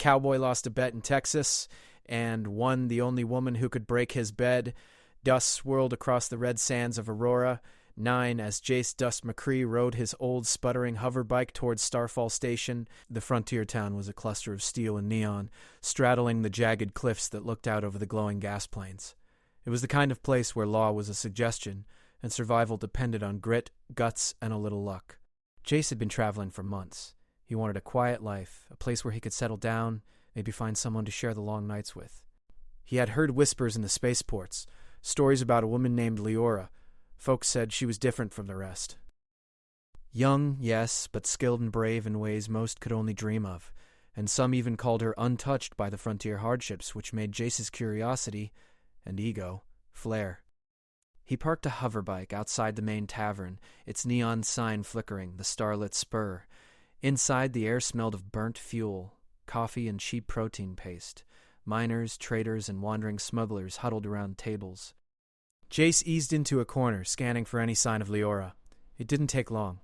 Cowboy lost a bet in Texas and won the only woman who could break his bed. Dust swirled across the red sands of Aurora. 9. As Jace Dust McCree rode his old sputtering hoverbike towards Starfall Station. The frontier town was a cluster of steel and neon, straddling the jagged cliffs that looked out over the glowing gas plains. It was the kind of place where law was a suggestion, and survival depended on grit, guts, and a little luck. Jace had been traveling for months. He wanted a quiet life, a place where he could settle down, maybe find someone to share the long nights with. He had heard whispers in the spaceports, stories about a woman named Leora. Folks said she was different from the rest. Young, yes, but skilled and brave in ways most could only dream of, and some even called her untouched by the frontier hardships, which made Jace's curiosity and ego flare. He parked a hoverbike outside the main tavern, its neon sign flickering, the starlit spur. Inside, the air smelled of burnt fuel, coffee, and cheap protein paste. Miners, traders, and wandering smugglers huddled around tables. Jace eased into a corner, scanning for any sign of Leora. It didn't take long.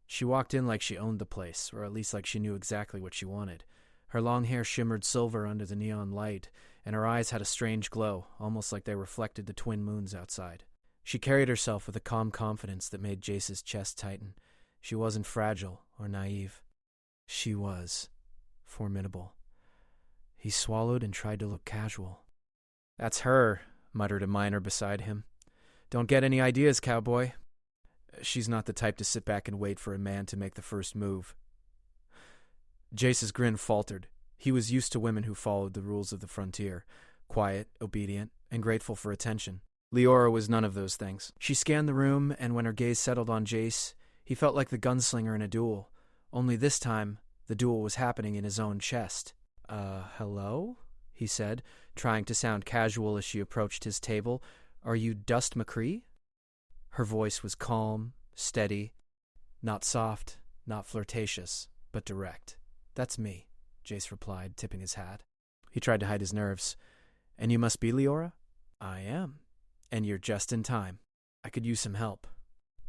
She walked in like she owned the place, or at least like she knew exactly what she wanted. Her long hair shimmered silver under the neon light, and her eyes had a strange glow, almost like they reflected the twin moons outside. She carried herself with a calm confidence that made Jace's chest tighten. She wasn't fragile or naive. She was formidable. He swallowed and tried to look casual. "That's her," muttered a miner beside him. "Don't get any ideas, cowboy." She's not the type to sit back and wait for a man to make the first move. Jace's grin faltered. He was used to women who followed the rules of the frontier, quiet, obedient, and grateful for attention. Leora was none of those things. She scanned the room, and when her gaze settled on Jace, he felt like the gunslinger in a duel. Only this time, the duel was happening in his own chest. Hello?" he said, trying to sound casual as she approached his table. "Are you Dust McCree?" Her voice was calm, steady, not soft, not flirtatious, but direct. "That's me," Jace replied, tipping his hat. He tried to hide his nerves. "And you must be Leora?" "I am. And you're just in time. I could use some help."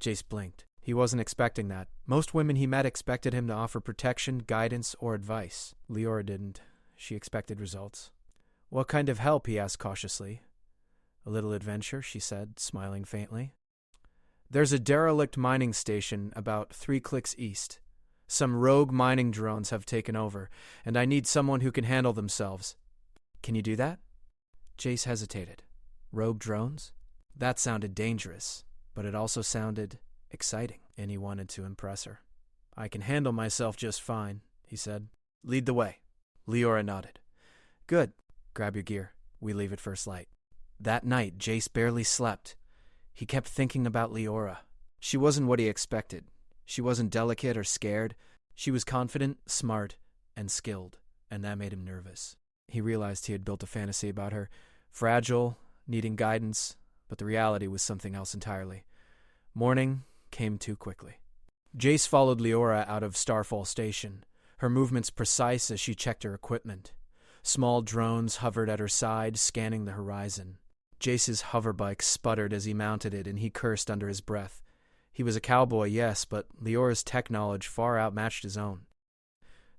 Jace blinked. He wasn't expecting that. Most women he met expected him to offer protection, guidance, or advice. Leora didn't. She expected results. "What kind of help?" he asked cautiously. "A little adventure," she said, smiling faintly. "There's a derelict mining station about 3 clicks east. Some rogue mining drones have taken over, and I need someone who can handle themselves." "Can you do that?" Jace hesitated. Rogue drones? That sounded dangerous, but it also sounded exciting, and he wanted to impress her. "I can handle myself just fine," he said. "Lead the way." Leora nodded. "Good. Grab your gear. We leave at first light." That night, Jace barely slept. He kept thinking about Leora. She wasn't what he expected. She wasn't delicate or scared. She was confident, smart, and skilled, and that made him nervous. He realized he had built a fantasy about her, fragile, needing guidance, but the reality was something else entirely. Morning came too quickly. Jace followed Leora out of Starfall Station, her movements precise as she checked her equipment. Small drones hovered at her side, scanning the horizon. Jace's hoverbike sputtered as he mounted it, and he cursed under his breath. He was a cowboy, yes, but Leora's tech knowledge far outmatched his own.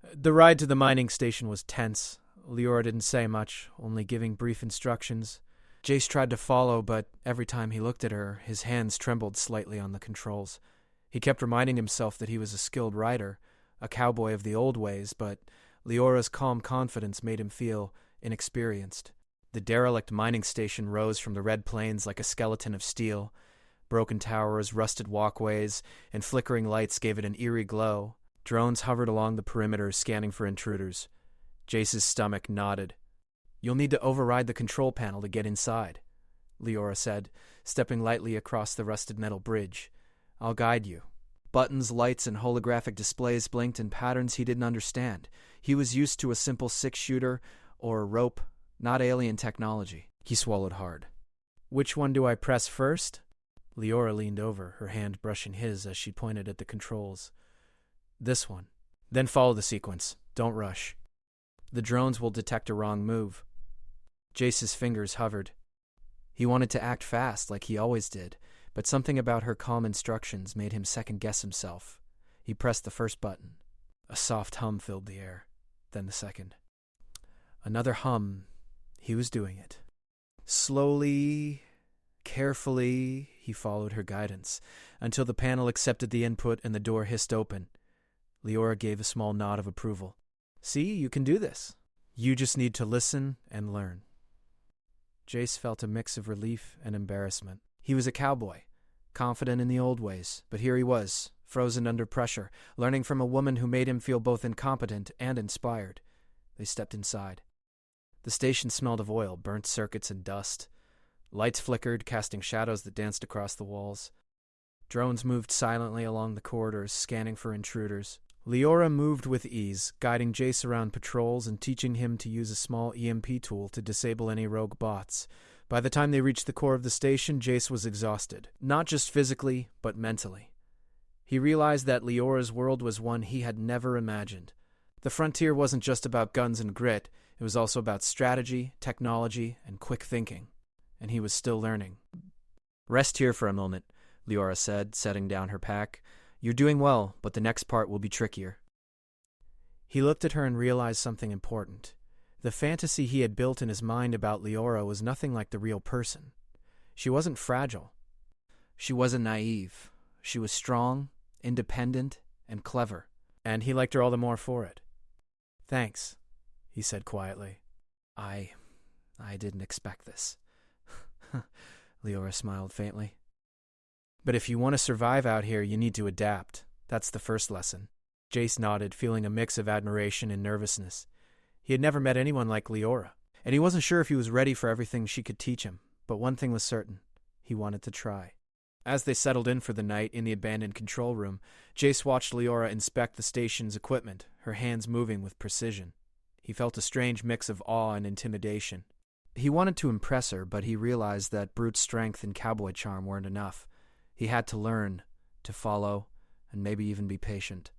The ride to the mining station was tense. Leora didn't say much, only giving brief instructions. Jace tried to follow, but every time he looked at her, his hands trembled slightly on the controls. He kept reminding himself that he was a skilled rider, a cowboy of the old ways, but Leora's calm confidence made him feel inexperienced. The derelict mining station rose from the red plains like a skeleton of steel. Broken towers, rusted walkways, and flickering lights gave it an eerie glow. Drones hovered along the perimeter, scanning for intruders. Jace's stomach nodded. "You'll need to override the control panel to get inside," Leora said, stepping lightly across the rusted metal bridge. "I'll guide you." Buttons, lights, and holographic displays blinked in patterns he didn't understand. He was used to a simple 6-shooter or a rope, not alien technology. He swallowed hard. "Which one do I press first?" Leora leaned over, her hand brushing his as she pointed at the controls. "This one. Then follow the sequence. Don't rush. The drones will detect a wrong move." Jace's fingers hovered. He wanted to act fast like he always did, but something about her calm instructions made him second-guess himself. He pressed the first button. A soft hum filled the air, then the second. Another hum. He was doing it. Slowly, carefully, he followed her guidance, until the panel accepted the input and the door hissed open. Leora gave a small nod of approval. See, you can do this. You just need to listen and learn. Jace felt a mix of relief and embarrassment. He was a cowboy, confident in the old ways, but here he was, frozen under pressure, learning from a woman who made him feel both incompetent and inspired. They stepped inside. The station smelled of oil, burnt circuits, and dust. Lights flickered, casting shadows that danced across the walls. Drones moved silently along the corridors, scanning for intruders. Leora moved with ease, guiding Jace around patrols and teaching him to use a small EMP tool to disable any rogue bots. By the time they reached the core of the station, Jace was exhausted, not just physically, but mentally. He realized that Leora's world was one he had never imagined. The frontier wasn't just about guns and grit, it was also about strategy, technology, and quick thinking. And he was still learning. Rest here for a moment, Leora said, setting down her pack. You're doing well, but the next part will be trickier. He looked at her and realized something important. The fantasy he had built in his mind about Leora was nothing like the real person. She wasn't fragile. She wasn't naive. She was strong, independent, and clever. And he liked her all the more for it. Thanks, he said quietly. I didn't expect this. Leora smiled faintly. But if you want to survive out here, you need to adapt. That's the first lesson. Jace nodded, feeling a mix of admiration and nervousness. He had never met anyone like Leora, and he wasn't sure if he was ready for everything she could teach him, but one thing was certain. He wanted to try. As they settled in for the night in the abandoned control room, Jace watched Leora inspect the station's equipment, her hands moving with precision. He felt a strange mix of awe and intimidation. He wanted to impress her, but he realized that brute strength and cowboy charm weren't enough. He had to learn, to follow, and maybe even be patient.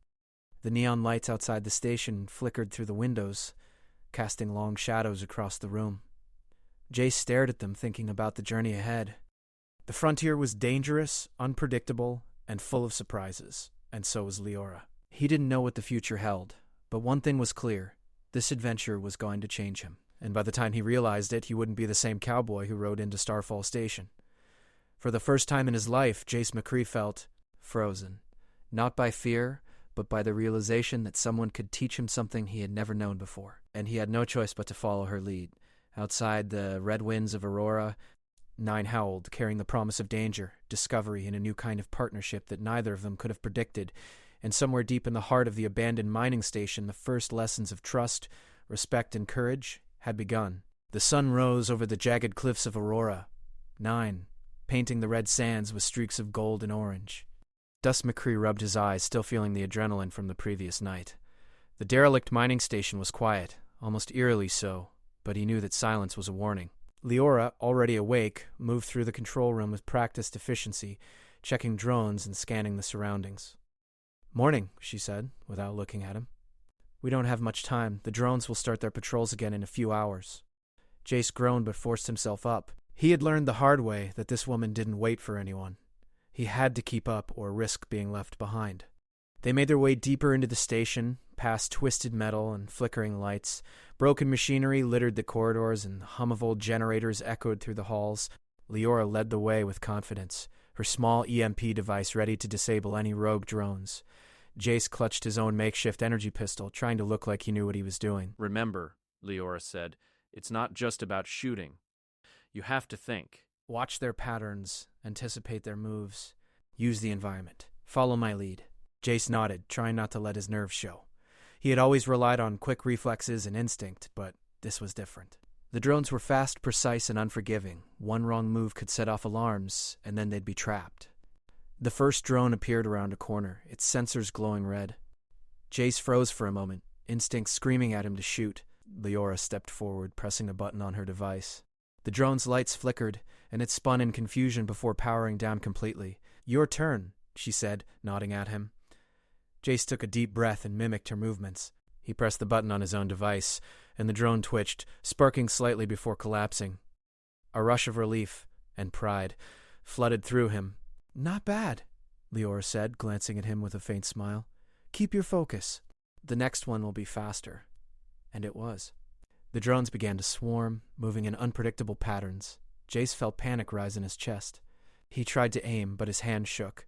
The neon lights outside the station flickered through the windows, casting long shadows across the room. Jace stared at them, thinking about the journey ahead. The frontier was dangerous, unpredictable, and full of surprises, and so was Leora. He didn't know what the future held, but one thing was clear. This adventure was going to change him, and by the time he realized it, he wouldn't be the same cowboy who rode into Starfall Station. For the first time in his life, Jace McCree felt frozen, not by fear, but by the realization that someone could teach him something he had never known before, and he had no choice but to follow her lead. Outside the red winds of Aurora, 9 howled, carrying the promise of danger, discovery, and a new kind of partnership that neither of them could have predicted, and somewhere deep in the heart of the abandoned mining station, the first lessons of trust, respect, and courage had begun. The sun rose over the jagged cliffs of Aurora, 9, painting the red sands with streaks of gold and orange. Dust McCree rubbed his eyes, still feeling the adrenaline from the previous night. The derelict mining station was quiet, almost eerily so, but he knew that silence was a warning. Leora, already awake, moved through the control room with practiced efficiency, checking drones and scanning the surroundings. "Morning," she said, without looking at him. "We don't have much time. The drones will start their patrols again in a few hours." Jace groaned but forced himself up. He had learned the hard way that this woman didn't wait for anyone. He had to keep up or risk being left behind. They made their way deeper into the station, past twisted metal and flickering lights. Broken machinery littered the corridors, and the hum of old generators echoed through the halls. Leora led the way with confidence, her small EMP device ready to disable any rogue drones. Jace clutched his own makeshift energy pistol, trying to look like he knew what he was doing. "Remember," Leora said, "it's not just about shooting. You have to think. Watch their patterns, anticipate their moves, use the environment. Follow my lead." Jace nodded, trying not to let his nerves show. He had always relied on quick reflexes and instinct, but this was different. The drones were fast, precise, and unforgiving. One wrong move could set off alarms, and then they'd be trapped. The first drone appeared around a corner, its sensors glowing red. Jace froze for a moment, instinct screaming at him to shoot. Leora stepped forward, pressing a button on her device. The drone's lights flickered, and it spun in confusion before powering down completely. "Your turn," she said, nodding at him. Jace took a deep breath and mimicked her movements. He pressed the button on his own device, and the drone twitched, sparking slightly before collapsing. A rush of relief and pride flooded through him. "Not bad," Leora said, glancing at him with a faint smile. "Keep your focus. The next one will be faster." And it was. The drones began to swarm, moving in unpredictable patterns. Jace felt panic rise in his chest. He tried to aim, but his hand shook.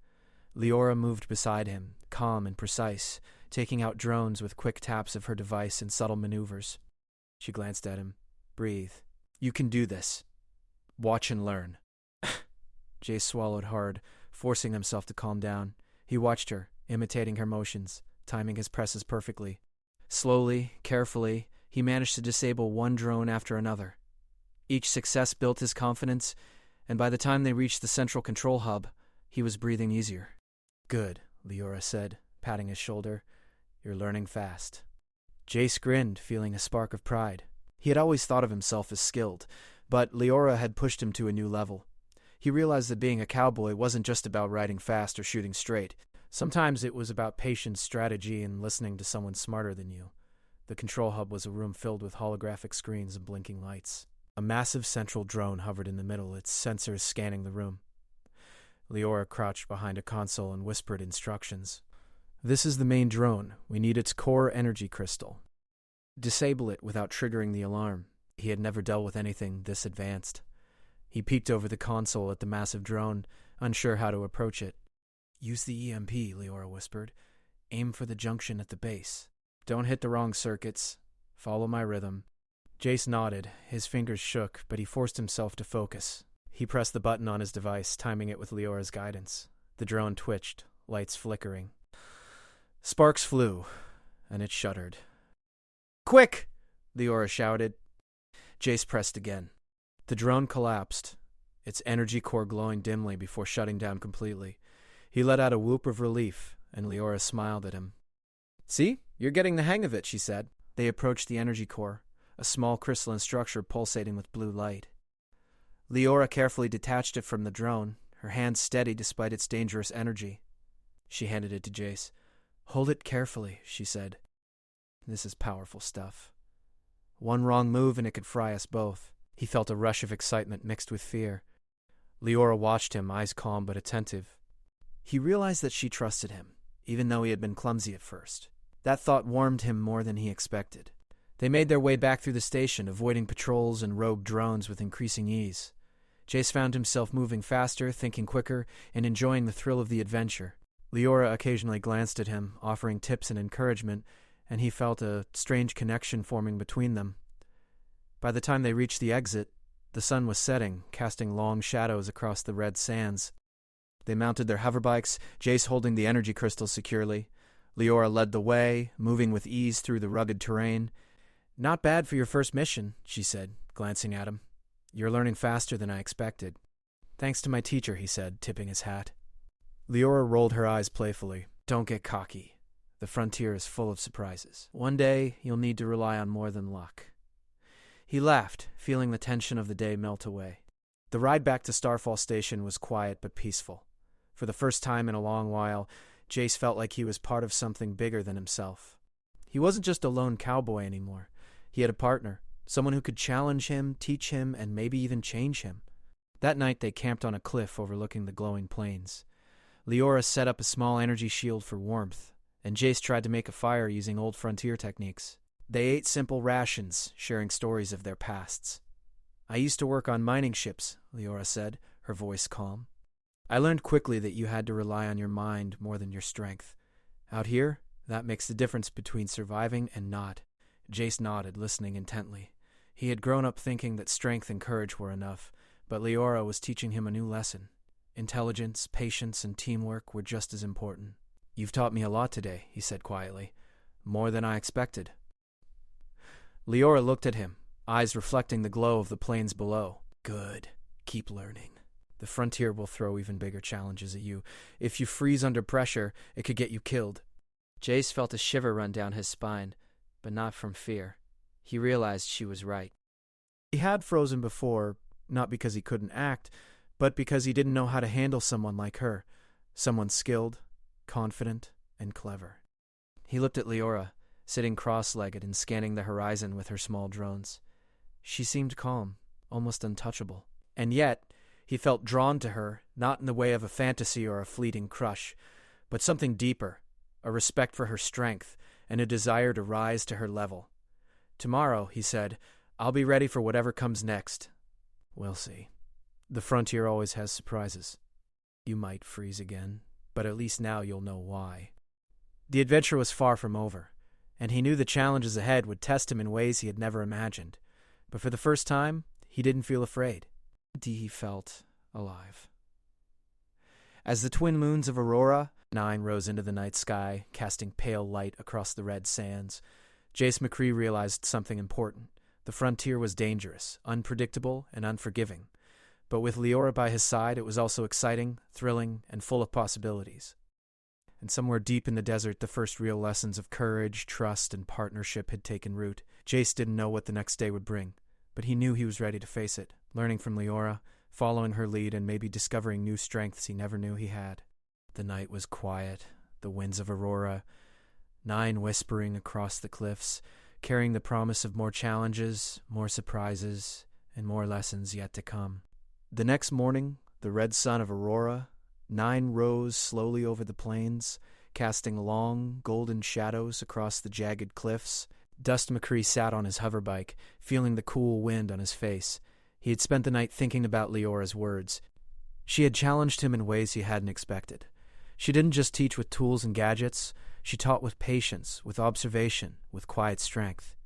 Leora moved beside him, calm and precise, taking out drones with quick taps of her device and subtle maneuvers. She glanced at him. Breathe. You can do this. Watch and learn. Jace swallowed hard, forcing himself to calm down. He watched her, imitating her motions, timing his presses perfectly. Slowly, carefully, he managed to disable one drone after another. Each success built his confidence, and by the time they reached the central control hub, he was breathing easier. Good, Leora said, patting his shoulder. You're learning fast. Jace grinned, feeling a spark of pride. He had always thought of himself as skilled, but Leora had pushed him to a new level. He realized that being a cowboy wasn't just about riding fast or shooting straight. Sometimes it was about patience, strategy, and listening to someone smarter than you. The control hub was a room filled with holographic screens and blinking lights. A massive central drone hovered in the middle, its sensors scanning the room. Leora crouched behind a console and whispered instructions. This is the main drone. We need its core energy crystal. Disable it without triggering the alarm. He had never dealt with anything this advanced. He peeked over the console at the massive drone, unsure how to approach it. Use the EMP, Leora whispered. Aim for the junction at the base. Don't hit the wrong circuits. Follow my rhythm. Jace nodded. His fingers shook, but he forced himself to focus. He pressed the button on his device, timing it with Leora's guidance. The drone twitched, lights flickering. Sparks flew, and it shuddered. Quick! Leora shouted. Jace pressed again. The drone collapsed, its energy core glowing dimly before shutting down completely. He let out a whoop of relief, and Leora smiled at him. See? You're getting the hang of it, she said. They approached the energy core, a small crystalline structure pulsating with blue light. Leora carefully detached it from the drone, her hand steady despite its dangerous energy. She handed it to Jace. Hold it carefully, she said. This is powerful stuff. One wrong move and it could fry us both. He felt a rush of excitement mixed with fear. Leora watched him, eyes calm but attentive. He realized that she trusted him, even though he had been clumsy at first. That thought warmed him more than he expected. They made their way back through the station, avoiding patrols and rogue drones with increasing ease. Jace found himself moving faster, thinking quicker, and enjoying the thrill of the adventure. Leora occasionally glanced at him, offering tips and encouragement, and he felt a strange connection forming between them. By the time they reached the exit, the sun was setting, casting long shadows across the red sands. They mounted their hoverbikes, Jace holding the energy crystal securely. Leora led the way, moving with ease through the rugged terrain. Not bad for your first mission, she said, glancing at him. You're learning faster than I expected. Thanks to my teacher, he said, tipping his hat. Leora rolled her eyes playfully. Don't get cocky. The frontier is full of surprises. One day, you'll need to rely on more than luck. He laughed, feeling the tension of the day melt away. The ride back to Starfall Station was quiet but peaceful. For the first time in a long while, Jace felt like he was part of something bigger than himself. He wasn't just a lone cowboy anymore. He had a partner, someone who could challenge him, teach him, and maybe even change him. That night they camped on a cliff overlooking the glowing plains. Leora set up a small energy shield for warmth, and Jace tried to make a fire using old frontier techniques. They ate simple rations, sharing stories of their pasts. I used to work on mining ships, Leora said, her voice calm. I learned quickly that you had to rely on your mind more than your strength. Out here, that makes the difference between surviving and not. Jace nodded, listening intently. He had grown up thinking that strength and courage were enough, but Leora was teaching him a new lesson. Intelligence, patience, and teamwork were just as important. You've taught me a lot today, he said quietly. More than I expected. Leora looked at him, eyes reflecting the glow of the plains below. Good. Keep learning. The frontier will throw even bigger challenges at you. If you freeze under pressure, it could get you killed. Jace felt a shiver run down his spine, but not from fear. He realized she was right. He had frozen before, not because he couldn't act, but because he didn't know how to handle someone like her, someone skilled, confident, and clever. He looked at Leora, sitting cross-legged and scanning the horizon with her small drones. She seemed calm, almost untouchable. And yet, he felt drawn to her, not in the way of a fantasy or a fleeting crush, but something deeper, a respect for her strength, and a desire to rise to her level. Tomorrow, he said, I'll be ready for whatever comes next. We'll see. The frontier always has surprises. You might freeze again, but at least now you'll know why. The adventure was far from over, and he knew the challenges ahead would test him in ways he had never imagined. But for the first time, he didn't feel afraid. He felt alive. As the twin moons of Aurora, 9 rose into the night sky, casting pale light across the red sands, Jace McCree realized something important. The frontier was dangerous, unpredictable, and unforgiving. But with Leora by his side, it was also exciting, thrilling, and full of possibilities. And somewhere deep in the desert, the first real lessons of courage, trust, and partnership had taken root. Jace didn't know what the next day would bring, but he knew he was ready to face it, learning from Leora, following her lead, and maybe discovering new strengths he never knew he had. The night was quiet, the winds of Aurora, 9 whispering across the cliffs, carrying the promise of more challenges, more surprises, and more lessons yet to come. The next morning, the red sun of Aurora, 9 rose slowly over the plains, casting long, golden shadows across the jagged cliffs. Dust McCree sat on his hoverbike, feeling the cool wind on his face. He had spent the night thinking about Leora's words. She had challenged him in ways he hadn't expected. She didn't just teach with tools and gadgets. She taught with patience, with observation, with quiet strength.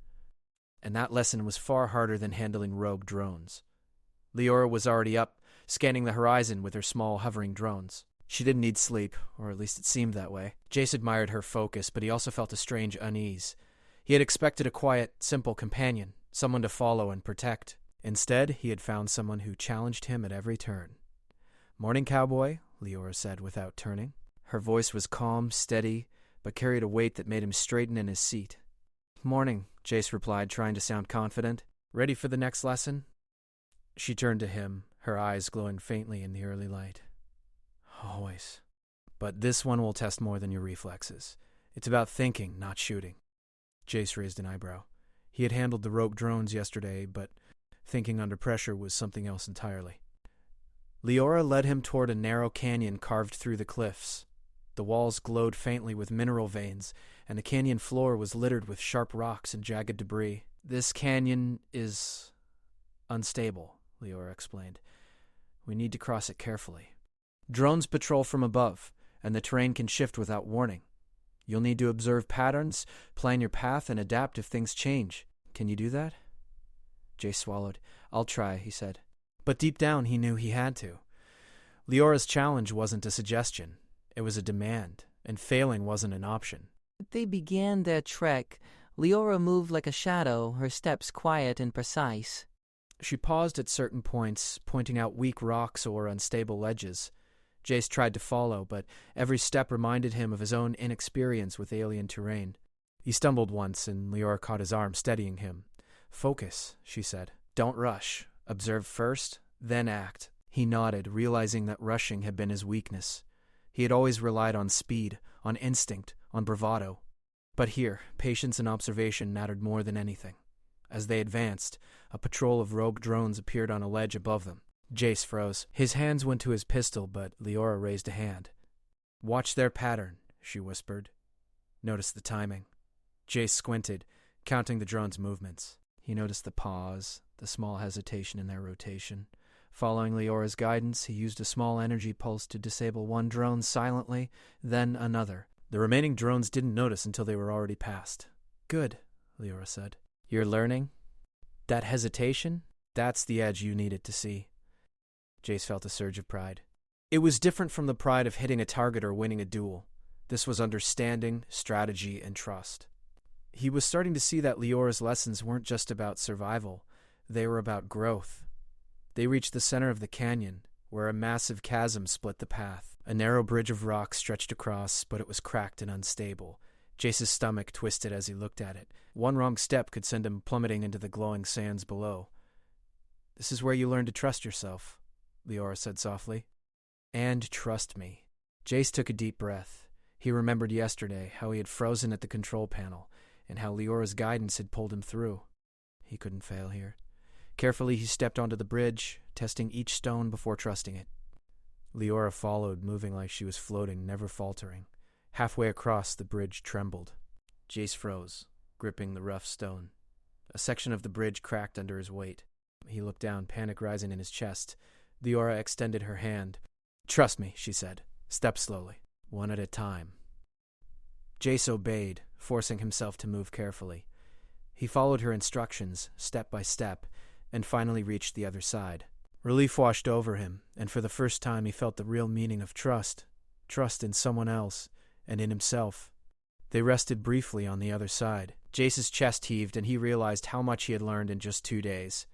And that lesson was far harder than handling rogue drones. Leora was already up, scanning the horizon with her small hovering drones. She didn't need sleep, or at least it seemed that way. Jace admired her focus, but he also felt a strange unease. He had expected a quiet, simple companion, someone to follow and protect. Instead, he had found someone who challenged him at every turn. "Morning, Cowboy," Leora said without turning. Her voice was calm, steady, but carried a weight that made him straighten in his seat. "Morning," Jace replied, trying to sound confident. "Ready for the next lesson?" She turned to him, her eyes glowing faintly in the early light. "Always. But this one will test more than your reflexes. It's about thinking, not shooting." Jace raised an eyebrow. He had handled the rogue drones yesterday, but thinking under pressure was something else entirely. Leora led him toward a narrow canyon carved through the cliffs. The walls glowed faintly with mineral veins, and the canyon floor was littered with sharp rocks and jagged debris. "This canyon is unstable," Leora explained. "We need to cross it carefully. Drones patrol from above, and the terrain can shift without warning. You'll need to observe patterns, plan your path, and adapt if things change. Can you do that?" Jace swallowed. "I'll try," he said. But deep down he knew he had to. Leora's challenge wasn't a suggestion. It was a demand, and failing wasn't an option. They began their trek. Leora moved like a shadow, her steps quiet and precise. She paused at certain points, pointing out weak rocks or unstable ledges. Jace tried to follow, but every step reminded him of his own inexperience with alien terrain. He stumbled once, and Leora caught his arm, steadying him. "Focus," she said. "Don't rush. Observe first, then act." He nodded, realizing that rushing had been his weakness. He had always relied on speed, on instinct, on bravado. But here, patience and observation mattered more than anything. As they advanced, a patrol of rogue drones appeared on a ledge above them. Jace froze. His hands went to his pistol, but Leora raised a hand. "Watch their pattern," she whispered. Notice the timing. Jace squinted, counting the drone's movements. He noticed the pause, the small hesitation in their rotation. Following Leora's guidance, he used a small energy pulse to disable one drone silently, then another. The remaining drones didn't notice until they were already past. "Good," Leora said. "You're learning? That hesitation? That's the edge you needed to see." Jace felt a surge of pride. It was different from the pride of hitting a target or winning a duel. This was understanding, strategy, and trust. He was starting to see that Leora's lessons weren't just about survival. They were about growth. They reached the center of the canyon, where a massive chasm split the path. A narrow bridge of rock stretched across, but it was cracked and unstable. Jace's stomach twisted as he looked at it. One wrong step could send him plummeting into the glowing sands below. "This is where you learn to trust yourself," Leora said softly. "And trust me." Jace took a deep breath. He remembered yesterday how he had frozen at the control panel, and how Leora's guidance had pulled him through. He couldn't fail here. Carefully, he stepped onto the bridge, testing each stone before trusting it. Leora followed, moving like she was floating, never faltering. Halfway across, the bridge trembled. Jace froze, gripping the rough stone. A section of the bridge cracked under his weight. He looked down, panic rising in his chest. Leora extended her hand. "Trust me," she said. "Step slowly, one at a time." Jace obeyed, forcing himself to move carefully. He followed her instructions, step by step, and finally reached the other side. Relief washed over him, and for the first time he felt the real meaning of trust. Trust in someone else, and in himself. They rested briefly on the other side. Jace's chest heaved, and he realized how much he had learned in just 2 days.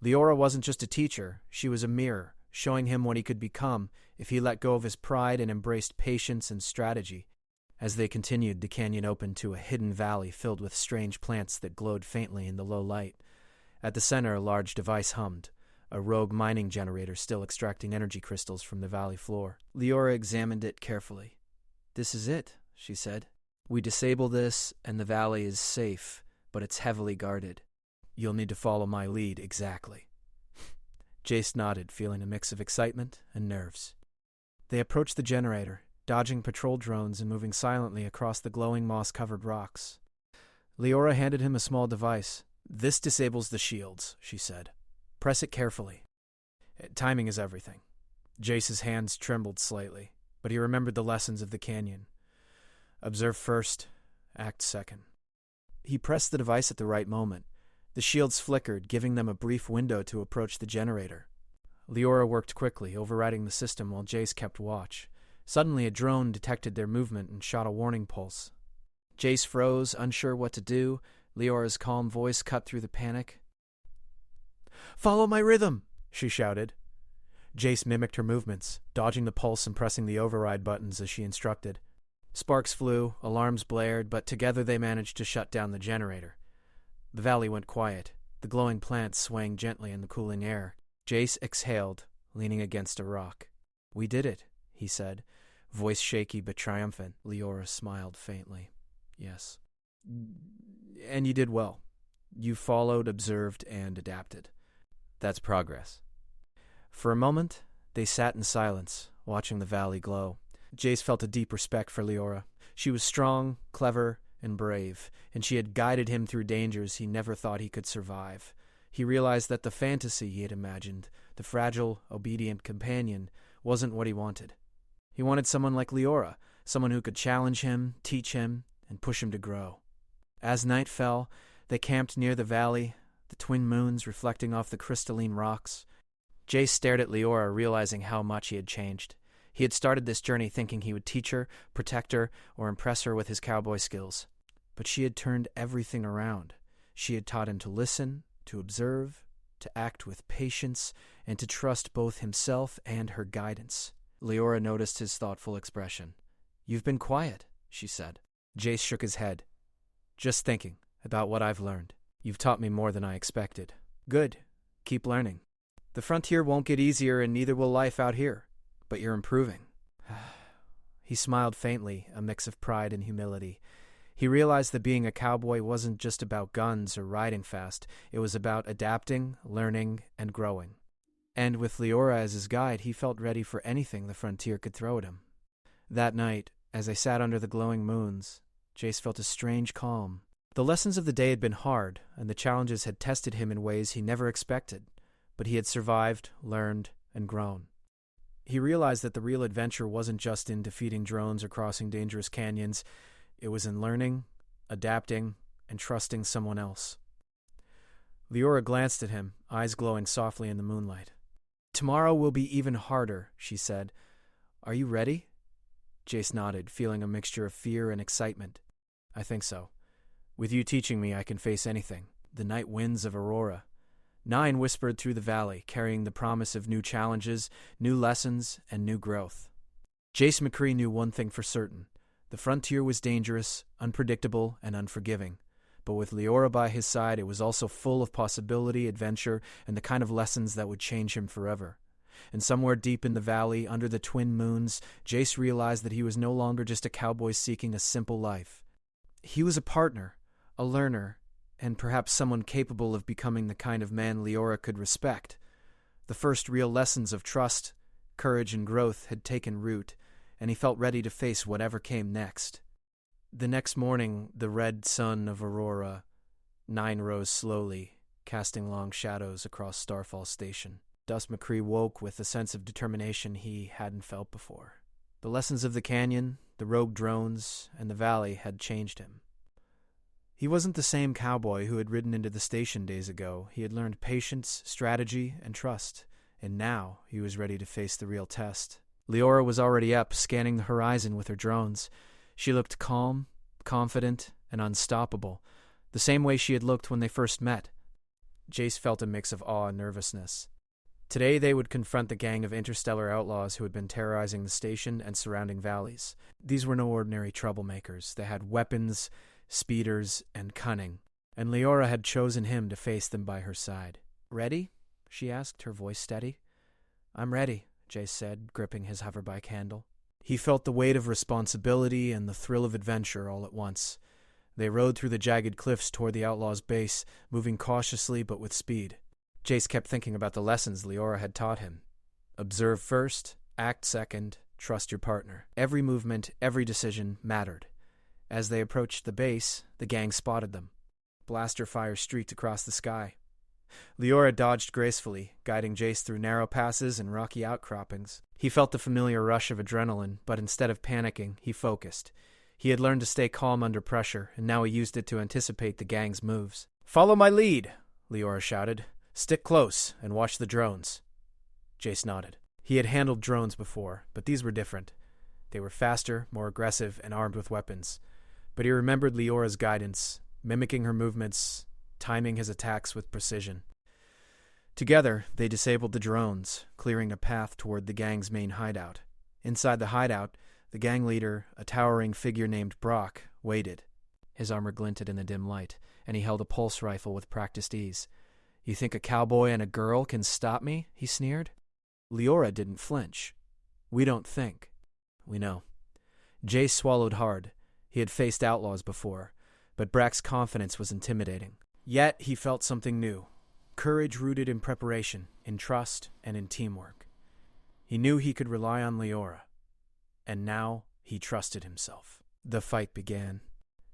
Leora wasn't just a teacher, she was a mirror, showing him what he could become if he let go of his pride and embraced patience and strategy. As they continued, the canyon opened to a hidden valley filled with strange plants that glowed faintly in the low light. At the center, a large device hummed, a rogue mining generator still extracting energy crystals from the valley floor. Leora examined it carefully. "This is it," she said. "We disable this, and the valley is safe, but it's heavily guarded. You'll need to follow my lead exactly." Jace nodded, feeling a mix of excitement and nerves. They approached the generator, dodging patrol drones and moving silently across the glowing moss-covered rocks. Leora handed him a small device. "This disables the shields," she said. "Press it carefully. Timing is everything." Jace's hands trembled slightly, but he remembered the lessons of the canyon. Observe first, act second. He pressed the device at the right moment. The shields flickered, giving them a brief window to approach the generator. Leora worked quickly, overriding the system while Jace kept watch. Suddenly, a drone detected their movement and shot a warning pulse. Jace froze, unsure what to do. Leora's calm voice cut through the panic. "Follow my rhythm," she shouted. Jace mimicked her movements, dodging the pulse and pressing the override buttons as she instructed. Sparks flew, alarms blared, but together they managed to shut down the generator. The valley went quiet, the glowing plants swaying gently in the cooling air. Jace exhaled, leaning against a rock. "We did it," he said, voice shaky but triumphant. Leora smiled faintly. "Yes. And you did well. You followed, observed, and adapted. That's progress." For a moment, they sat in silence, watching the valley glow. Jace felt a deep respect for Leora. She was strong, clever, and brave, and she had guided him through dangers he never thought he could survive. He realized that the fantasy he had imagined, the fragile, obedient companion, wasn't what he wanted. He wanted someone like Leora, someone who could challenge him, teach him, and push him to grow. As night fell, they camped near the valley, the twin moons reflecting off the crystalline rocks. Jace stared at Leora, realizing how much he had changed. He had started this journey thinking he would teach her, protect her, or impress her with his cowboy skills. But she had turned everything around. She had taught him to listen, to observe, to act with patience, and to trust both himself and her guidance. Leora noticed his thoughtful expression. "You've been quiet," she said. Jace shook his head. "Just thinking about what I've learned. You've taught me more than I expected." "Good. Keep learning. The frontier won't get easier, and neither will life out here. But you're improving." He smiled faintly, a mix of pride and humility. He realized that being a cowboy wasn't just about guns or riding fast. It was about adapting, learning, and growing. And with Leora as his guide, he felt ready for anything the frontier could throw at him. That night, as they sat under the glowing moons, Jace felt a strange calm. The lessons of the day had been hard, and the challenges had tested him in ways he never expected. But he had survived, learned, and grown. He realized that the real adventure wasn't just in defeating drones or crossing dangerous canyons. It was in learning, adapting, and trusting someone else. Leora glanced at him, eyes glowing softly in the moonlight. "Tomorrow will be even harder," she said. "Are you ready?" Jace nodded, feeling a mixture of fear and excitement. "I think so. With you teaching me, I can face anything. The night winds of Aurora." 9 whispered through the valley, carrying the promise of new challenges, new lessons, and new growth. Jace McCree knew one thing for certain. The frontier was dangerous, unpredictable, and unforgiving. But with Leora by his side, it was also full of possibility, adventure, and the kind of lessons that would change him forever. And somewhere deep in the valley, under the twin moons, Jace realized that he was no longer just a cowboy seeking a simple life. He was a partner, a learner, and perhaps someone capable of becoming the kind of man Leora could respect. The first real lessons of trust, courage, and growth had taken root, and he felt ready to face whatever came next. The next morning, the red sun of Aurora 9 rose slowly, casting long shadows across Starfall Station. Dust McCree woke with a sense of determination he hadn't felt before. The lessons of the canyon, the rogue drones, and the valley had changed him. He wasn't the same cowboy who had ridden into the station days ago. He had learned patience, strategy, and trust, and now he was ready to face the real test. Leora was already up, scanning the horizon with her drones. She looked calm, confident, and unstoppable, the same way she had looked when they first met. Jace felt a mix of awe and nervousness. Today they would confront the gang of interstellar outlaws who had been terrorizing the station and surrounding valleys. These were no ordinary troublemakers. They had weapons, speeders, and cunning, and Leora had chosen him to face them by her side. "Ready?" she asked, her voice steady. "I'm ready," Jace said, gripping his hoverbike handle. He felt the weight of responsibility and the thrill of adventure all at once. They rode through the jagged cliffs toward the outlaws' base, moving cautiously but with speed. Jace kept thinking about the lessons Leora had taught him. Observe first, act second, trust your partner. Every movement, every decision mattered. As they approached the base, the gang spotted them. Blaster fire streaked across the sky. Leora dodged gracefully, guiding Jace through narrow passes and rocky outcroppings. He felt the familiar rush of adrenaline, but instead of panicking, he focused. He had learned to stay calm under pressure, and now he used it to anticipate the gang's moves. "Follow my lead," Leora shouted. "Stick close and watch the drones." Jace nodded. He had handled drones before, but these were different. They were faster, more aggressive, and armed with weapons. But he remembered Leora's guidance, mimicking her movements, timing his attacks with precision. Together, they disabled the drones, clearing a path toward the gang's main hideout. Inside the hideout, the gang leader, a towering figure named Brock, waited. His armor glinted in the dim light, and he held a pulse rifle with practiced ease. "You think a cowboy and a girl can stop me?" he sneered. Leora didn't flinch. "We don't think. We know." Jace swallowed hard. He had faced outlaws before, but Brock's confidence was intimidating. Yet he felt something new. Courage rooted in preparation, in trust, and in teamwork. He knew he could rely on Leora. And now he trusted himself. The fight began.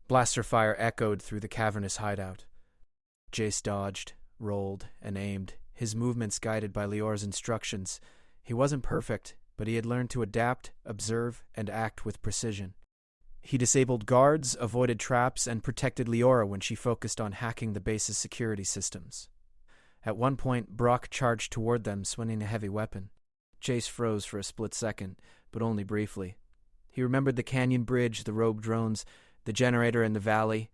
Blaster fire echoed through the cavernous hideout. Jace dodged, rolled, and aimed, his movements guided by Leora's instructions. He wasn't perfect, but he had learned to adapt, observe, and act with precision. He disabled guards, avoided traps, and protected Leora when she focused on hacking the base's security systems. At one point, Brock charged toward them, swinging a heavy weapon. Jace froze for a split second, but only briefly. He remembered the canyon bridge, the rogue drones, the generator in the valley.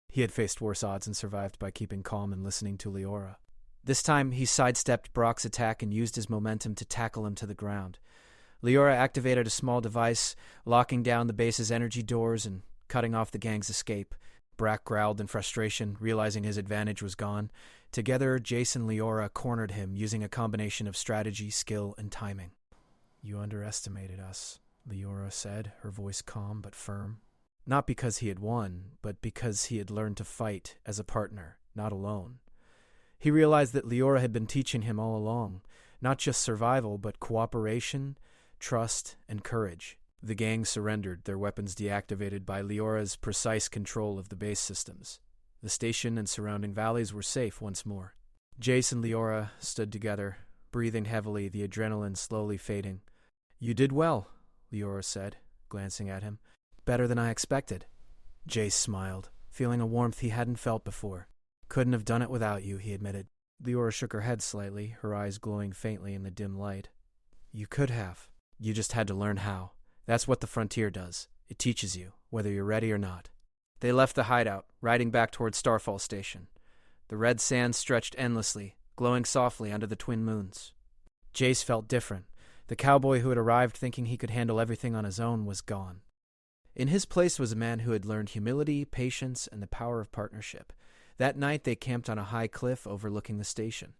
He had faced worse odds and survived by keeping calm and listening to Leora. This time, he sidestepped Brock's attack and used his momentum to tackle him to the ground. Leora activated a small device, locking down the base's energy doors and cutting off the gang's escape. Brock growled in frustration, realizing his advantage was gone. Together, Jace and Leora cornered him, using a combination of strategy, skill, and timing. "You underestimated us," Leora said, her voice calm but firm. Not because he had won, but because he had learned to fight as a partner, not alone. He realized that Leora had been teaching him all along, not just survival, but cooperation, trust, and courage. The gang surrendered, their weapons deactivated by Leora's precise control of the base systems. The station and surrounding valleys were safe once more. Jace and Leora stood together, breathing heavily, the adrenaline slowly fading. "You did well," Leora said, glancing at him. "Better than I expected." Jace smiled, feeling a warmth he hadn't felt before. "Couldn't have done it without you," he admitted. Leora shook her head slightly, her eyes glowing faintly in the dim light. "You could have. You just had to learn how. That's what the frontier does. It teaches you, whether you're ready or not." They left the hideout, riding back toward Starfall Station. The red sand stretched endlessly, glowing softly under the twin moons. Jace felt different. The cowboy who had arrived thinking he could handle everything on his own was gone. In his place was a man who had learned humility, patience, and the power of partnership. That night they camped on a high cliff overlooking the station.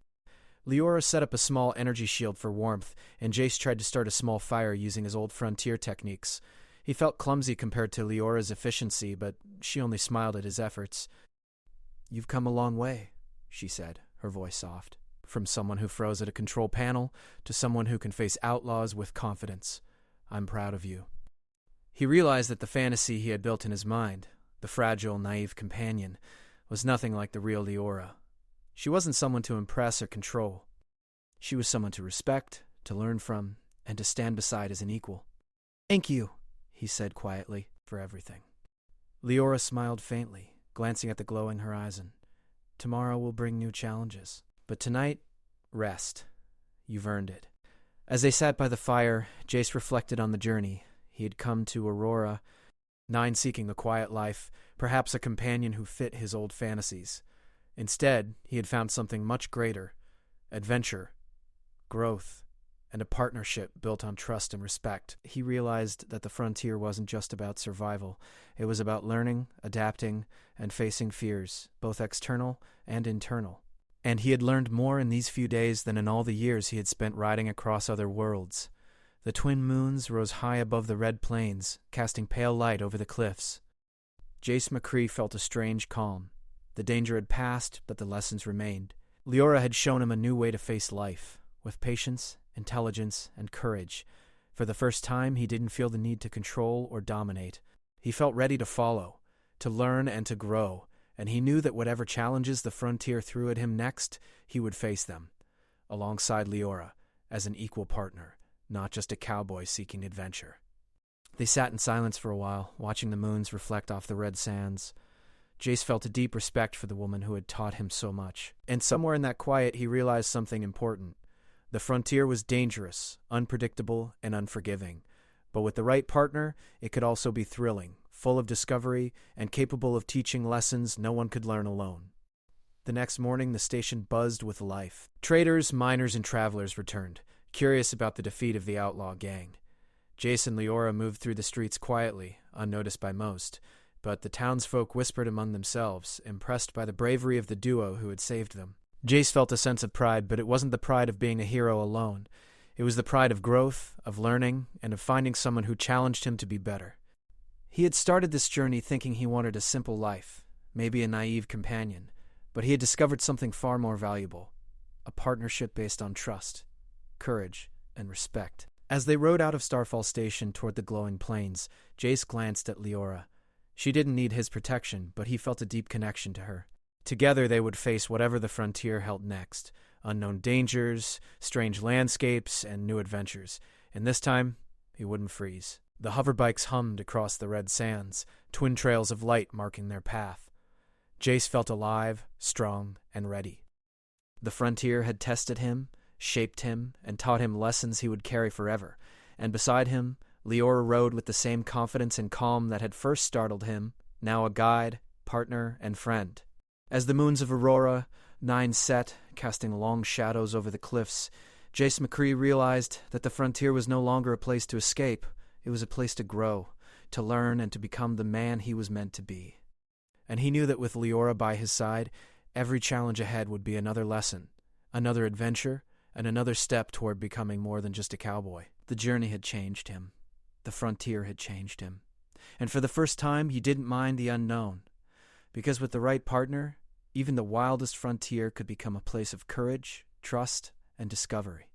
Leora set up a small energy shield for warmth, and Jace tried to start a small fire using his old frontier techniques. He felt clumsy compared to Leora's efficiency, but she only smiled at his efforts. "You've come a long way," she said, her voice soft. "From someone who froze at a control panel to someone who can face outlaws with confidence. I'm proud of you." He realized that the fantasy he had built in his mind, the fragile, naive companion, was nothing like the real Leora. She wasn't someone to impress or control. She was someone to respect, to learn from, and to stand beside as an equal. "Thank you," he said quietly, "for everything." Leora smiled faintly, glancing at the glowing horizon. "Tomorrow will bring new challenges. But tonight, rest. You've earned it." As they sat by the fire, Jace reflected on the journey. He had come to Aurora, 9 seeking the quiet life, perhaps a companion who fit his old fantasies. Instead, he had found something much greater: adventure, growth, and a partnership built on trust and respect. He realized that the frontier wasn't just about survival. It was about learning, adapting, and facing fears, both external and internal. And he had learned more in these few days than in all the years he had spent riding across other worlds. The twin moons rose high above the red plains, casting pale light over the cliffs. Jace McCree felt a strange calm. The danger had passed, but the lessons remained. Leora had shown him a new way to face life, with patience, intelligence, and courage. For the first time, he didn't feel the need to control or dominate. He felt ready to follow, to learn and to grow, and he knew that whatever challenges the frontier threw at him next, he would face them, alongside Leora, as an equal partner, not just a cowboy seeking adventure. They sat in silence for a while, watching the moons reflect off the red sands. Jace felt a deep respect for the woman who had taught him so much. And somewhere in that quiet, he realized something important. The frontier was dangerous, unpredictable, and unforgiving. But with the right partner, it could also be thrilling, full of discovery, and capable of teaching lessons no one could learn alone. The next morning, the station buzzed with life. Traders, miners, and travelers returned, curious about the defeat of the outlaw gang. Jace and Leora moved through the streets quietly, unnoticed by most, but the townsfolk whispered among themselves, impressed by the bravery of the duo who had saved them. Jace felt a sense of pride, but it wasn't the pride of being a hero alone. It was the pride of growth, of learning, and of finding someone who challenged him to be better. He had started this journey thinking he wanted a simple life, maybe a naive companion, but he had discovered something far more valuable: a partnership based on trust, courage, and respect. As they rode out of Starfall Station toward the glowing plains, Jace glanced at Leora. She didn't need his protection, but he felt a deep connection to her. Together they would face whatever the frontier held next: unknown dangers, strange landscapes, and new adventures. And this time, he wouldn't freeze. The hoverbikes hummed across the red sands, twin trails of light marking their path. Jace felt alive, strong, and ready. The frontier had tested him, shaped him, and taught him lessons he would carry forever. And beside him, Leora rode with the same confidence and calm that had first startled him, now a guide, partner, and friend. As the moons of Aurora, 9 set, casting long shadows over the cliffs, Jace McCree realized that the frontier was no longer a place to escape. It was a place to grow, to learn, and to become the man he was meant to be. And he knew that with Leora by his side, every challenge ahead would be another lesson, another adventure, and another step toward becoming more than just a cowboy. The journey had changed him. The frontier had changed him. And for the first time, he didn't mind the unknown. Because with the right partner, even the wildest frontier could become a place of courage, trust, and discovery.